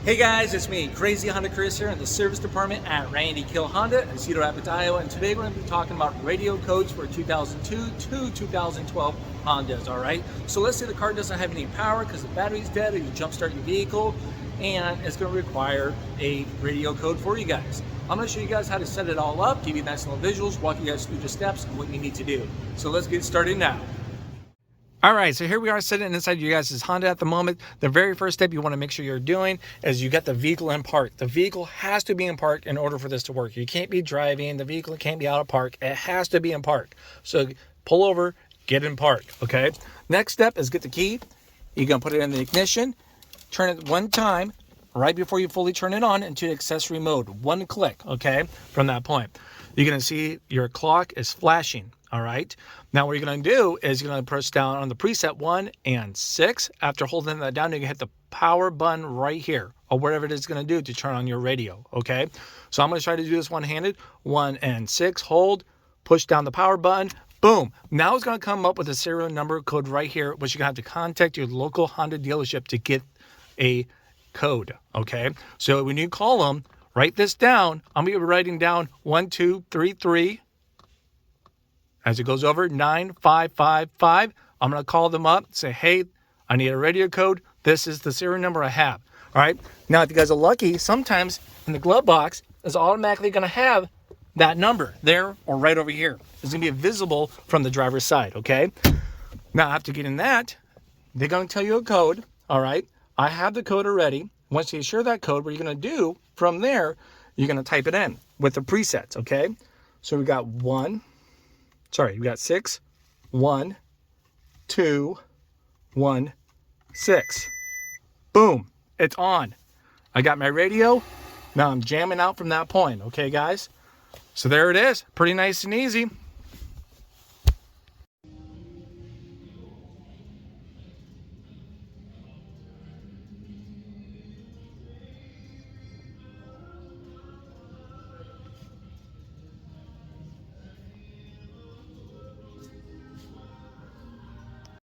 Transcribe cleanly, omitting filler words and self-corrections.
Hey guys, it's me, Crazy Honda Chris here in the service department at Randy Kuehl Honda in Cedar, Iowa, and today we're going to be talking about radio codes for 2002 to 2012 Hondas, alright? So let's say the car doesn't have any power because the battery's dead or you jumpstart your vehicle, and it's going to require a radio code for you guys. I'm going to show you guys how to set it all up, give you nice little visuals, walk you guys through the steps and what you need to do. So let's get started now. All right, so here we are sitting inside you guys' Honda at the moment. The very first step you want to make sure you're doing is you got the vehicle in park. The vehicle has to be in park in order for this to work. You can't be driving. The vehicle can't be out of park. It has to be in park. So pull over, get in park, okay? Next step is get the key. You're going to put it in the ignition, turn it one time right before you fully turn it on into accessory mode. One click, okay, from that point. You're going to see your clock is flashing. All right. Now what you're going to do is you're going to press down on the preset 1 and 6. After holding that down, you can hit the power button right here or whatever it is going to do to turn on your radio. Okay. So I'm going to try to do this one-handed. 1 and 6. Hold. Push down the power button. Boom. Now it's going to come up with a serial number code right here, which you're going to have to contact your local Honda dealership to get a code. Okay. So when you call them, write this down. I'm going to be writing down 1233. As it goes over 9555, I'm going to call them up, say, hey, I need a radio code. This is the serial number I have. All right. Now, if you guys are lucky, sometimes in the glove box is automatically going to have that number there or right over here. It's going to be visible from the driver's side. Okay. Now, after getting that, they're going to tell you a code. All right. I have the code already. Once you share that code, what you're going to do from there, you're going to type it in with the presets. Okay. So we got we got 6, 1, 2, 1, 6. Boom, it's on. I got my radio. Now I'm jamming out from that point. Okay, guys? So there it is. Pretty nice and easy.